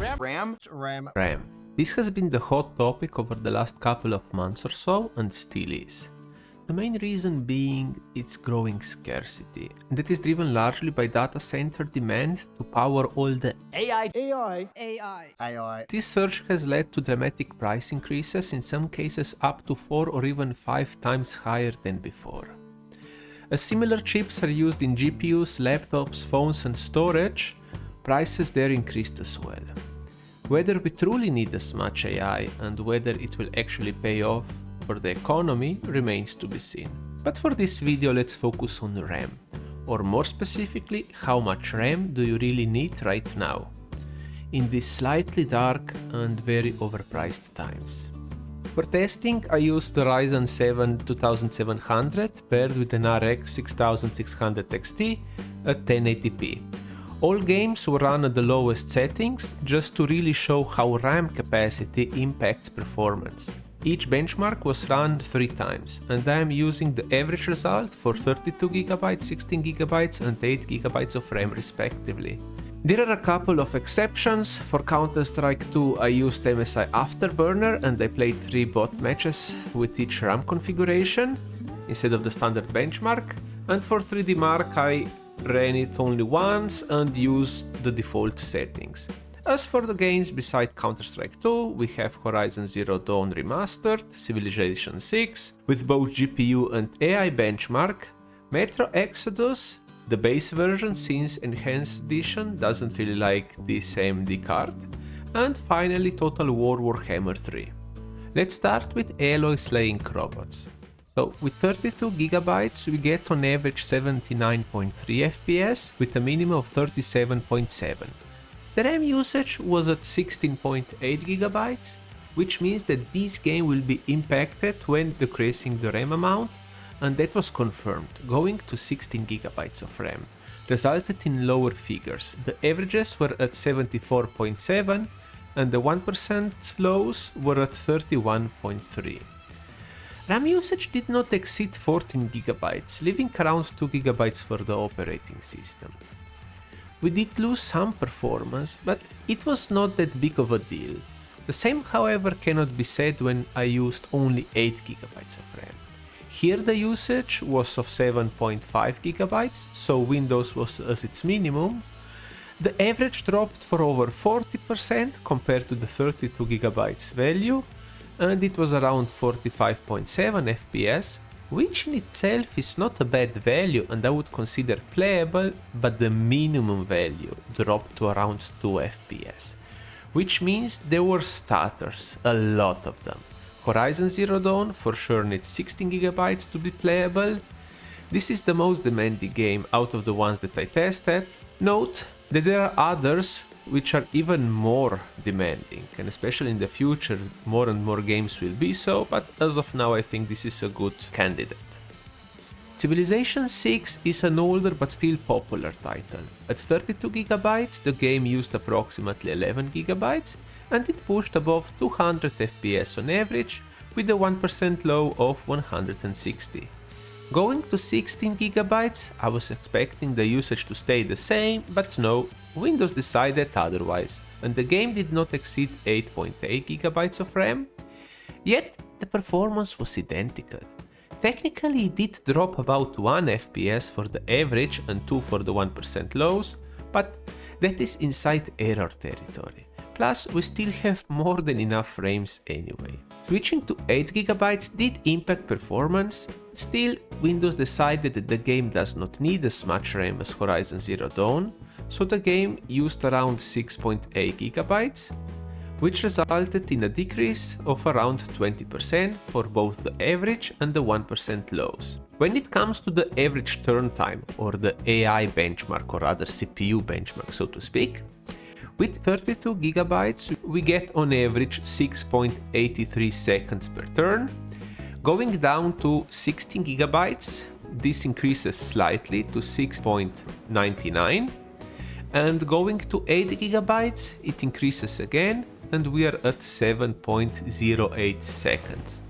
RAM. This has been the hot topic over the last couple of months or so, and still is. The main reason being its growing scarcity, and that is driven largely by data center demand to power all the AI. This surge has led to dramatic price increases, in some cases up to 4 or even 5 times higher than before. As similar chips are used in GPUs, laptops, phones and storage, prices there increased as well. Whether we truly need as much AI and whether it will actually pay off for the economy remains to be seen. But for this video let's focus on RAM, or more specifically, how much RAM do you really need right now, in these slightly dark and very overpriced times. For testing I used the Ryzen 7 2700 paired with an RX 6600 XT at 1080p. All games were run at the lowest settings, just to really show how RAM capacity impacts performance. Each benchmark was run 3 times, and I am using the average result for 32GB, 16GB and 8GB of RAM respectively. There are a couple of exceptions. For Counter-Strike 2 I used MSI Afterburner and I played 3 bot matches with each RAM configuration instead of the standard benchmark, and for 3D Mark I ran it only once and used the default settings. As for the games beside Counter-Strike 2, we have Horizon Zero Dawn Remastered, Civilization 6 with both GPU and AI benchmark, Metro Exodus, the base version since Enhanced Edition doesn't really like this AMD card, and finally Total War Warhammer 3. Let's start with Alloy Slaying Robots. So with 32GB we get on average 79.3 FPS with a minimum of 37.7. The RAM usage was at 16.8GB, which means that this game will be impacted when decreasing the RAM amount, and that was confirmed. Going to 16GB of RAM resulted in lower figures. The averages were at 74.7 and the 1% lows were at 31.3. RAM usage did not exceed 14GB, leaving around 2GB for the operating system. We did lose some performance, but it was not that big of a deal. The same, however, cannot be said when I used only 8GB of RAM. Here the usage was of 7.5GB, so Windows was as its minimum. The average dropped for over 40% compared to the 32GB value, and it was around 45.7 FPS, which in itself is not a bad value and I would consider playable, but the minimum value dropped to around 2 FPS, which means there were stutters, a lot of them. Horizon Zero Dawn for sure needs 16GB to be playable. This is the most demanding game out of the ones that I tested. Note that there are others which are even more demanding, and especially in the future more and more games will be so, but as of now I think this is a good candidate. Civilization 6 is an older but still popular title. At 32GB the game used approximately 11GB and it pushed above 200 FPS on average with a 1% low of 160. Going to 16GB, I was expecting the usage to stay the same, but no, Windows decided otherwise, and the game did not exceed 8.8GB of RAM, yet the performance was identical. Technically it did drop about 1 FPS for the average and 2 for the 1% lows, but that is inside error territory. Plus we still have more than enough frames anyway. Switching to 8GB did impact performance, still Windows decided that the game does not need as much RAM as Horizon Zero Dawn, so the game used around 6.8GB, which resulted in a decrease of around 20% for both the average and the 1% lows. When it comes to the average turn time, or the AI benchmark, or rather CPU benchmark so to speak, with 32GB we get on average 6.83 seconds per turn. Going down to 16GB, this increases slightly to 6.99, and going to 8GB it increases again and we are at 7.08 seconds.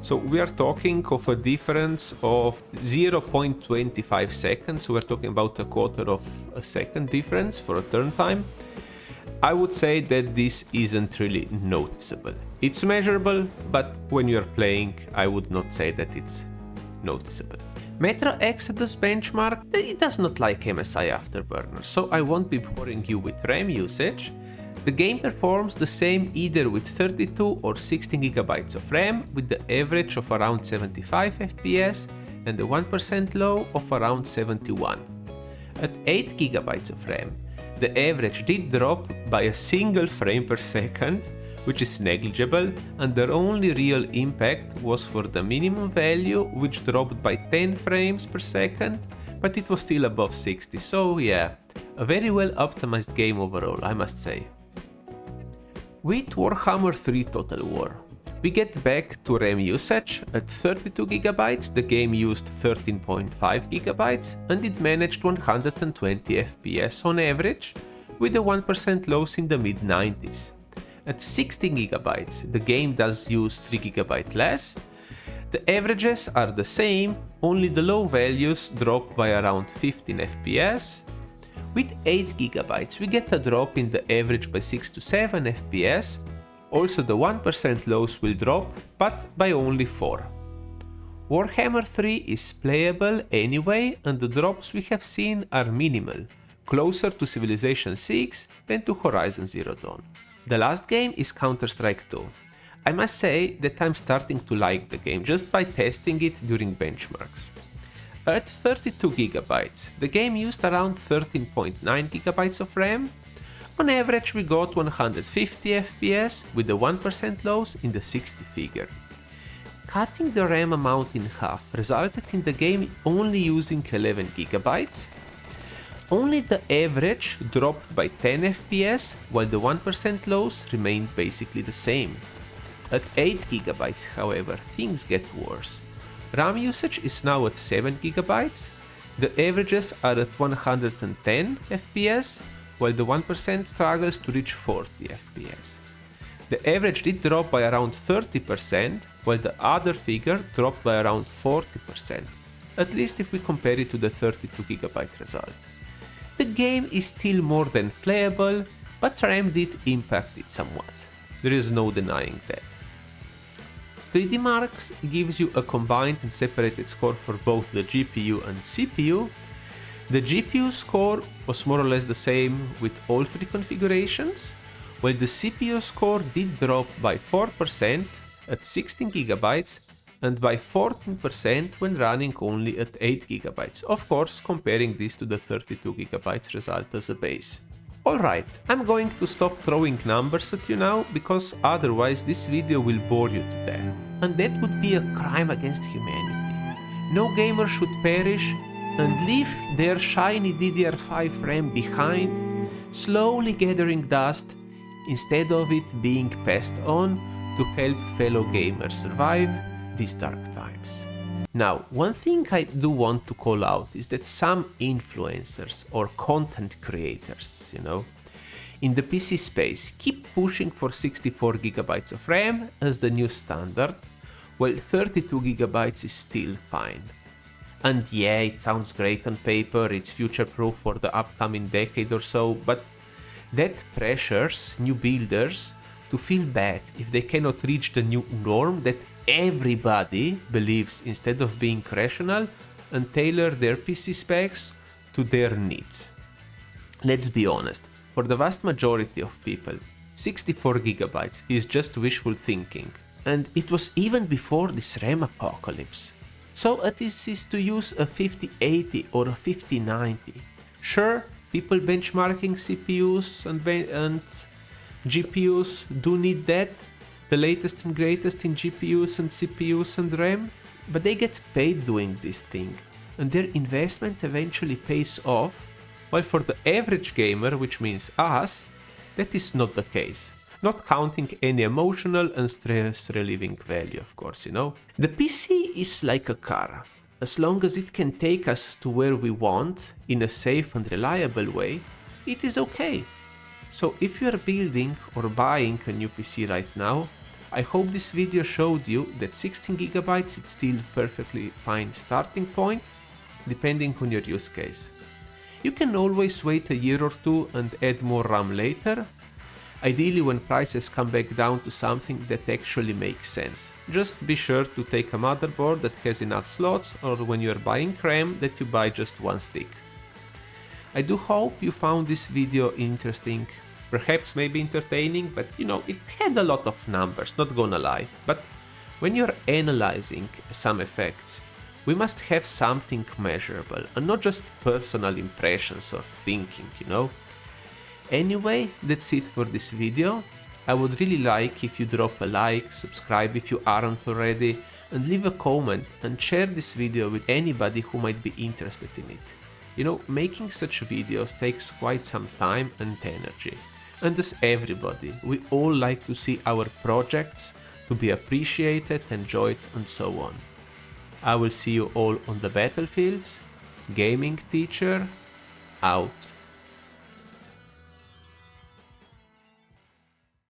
So we are talking of a difference of 0.25 seconds, so we're talking about a quarter of a second difference for a turn time. I would say that this isn't really noticeable. It's measurable, but when you're playing, I would not say that it's noticeable. Metro Exodus benchmark, it does not like MSI Afterburner, so I won't be boring you with RAM usage. The game performs the same either with 32 or 16 GB of RAM, with the average of around 75 FPS and a 1% low of around 71. At 8 GB of RAM, the average did drop by a single frame per second, which is negligible, and their only real impact was for the minimum value, which dropped by 10 frames per second, but it was still above 60, so yeah, a very well optimized game overall, I must say. With Warhammer 3 Total War, we get back to RAM usage. At 32 GB, the game used 13.5 GB and it managed 120 FPS on average, with a 1% loss in the mid-90s. At 16 GB, the game does use 3 GB less. The averages are the same, only the low values drop by around 15 FPS. With 8 GB, we get a drop in the average by 6 to 7 FPS. Also the 1% loss will drop, but by only 4. Warhammer 3 is playable anyway, and the drops we have seen are minimal, closer to Civilization 6 than to Horizon Zero Dawn. The last game is Counter-Strike 2. I must say that I'm starting to like the game just by testing it during benchmarks. At 32 GB, the game used around 13.9 GB of RAM. On average, we got 150 FPS with a 1% loss in the 60 figure. Cutting the RAM amount in half resulted in the game only using 11 GB. Only the average dropped by 10 FPS, while the 1% loss remained basically the same. At 8 GB, however, things get worse. RAM usage is now at 7 GB, the averages are at 110 FPS, while the 1% struggles to reach 40 FPS. The average did drop by around 30%, while the other figure dropped by around 40%, at least if we compare it to the 32 GB result. The game is still more than playable, but RAM did impact it somewhat. There is no denying that. 3D Marks gives you a combined and separated score for both the GPU and CPU. The GPU score was more or less the same with all three configurations, while the CPU score did drop by 4% at 16 GB and by 14% when running only at 8 GB, of course comparing this to the 32 GB result as a base. Alright, I'm going to stop throwing numbers at you now, because otherwise this video will bore you to death. And that would be a crime against humanity. No gamer should perish and leave their shiny DDR5 RAM behind, slowly gathering dust, instead of it being passed on to help fellow gamers survive these dark times. Now, one thing I do want to call out is that some influencers or content creators, in the PC space keep pushing for 64 GB of RAM as the new standard, while 32 GB is still fine. And yeah, it sounds great on paper, it's future-proof for the upcoming decade or so, but that pressures new builders to feel bad if they cannot reach the new norm that everybody believes, instead of being rational and tailor their PC specs to their needs. Let's be honest, for the vast majority of people, 64 GB is just wishful thinking, and it was even before this RAM apocalypse. So this is to use a 5080 or a 5090. Sure, people benchmarking CPUs and GPUs do need that, the latest and greatest in GPUs and CPUs and RAM, but they get paid doing this thing, and their investment eventually pays off, while for the average gamer, which means us, that is not the case. Not counting any emotional and stress relieving value, of course, The PC is like a car. As long as it can take us to where we want in a safe and reliable way, it is okay. So if you are building or buying a new PC right now, I hope this video showed you that 16 GB is still perfectly fine starting point, depending on your use case. You can always wait a year or two and add more RAM later, Ideally when prices come back down to something that actually makes sense. Just be sure to take a motherboard that has enough slots, or when you're buying RAM that you buy just one stick. I do hope you found this video interesting, perhaps maybe entertaining, but it had a lot of numbers, not gonna lie. But when you're analyzing some effects, we must have something measurable and not just personal impressions or thinking. Anyway, that's it for this video. I would really like if you drop a like, subscribe if you aren't already, and leave a comment and share this video with anybody who might be interested in it. Making such videos takes quite some time and energy. And as everybody, we all like to see our projects to be appreciated, enjoyed, and so on. I will see you all on the battlefields. Gaming Teacher, out.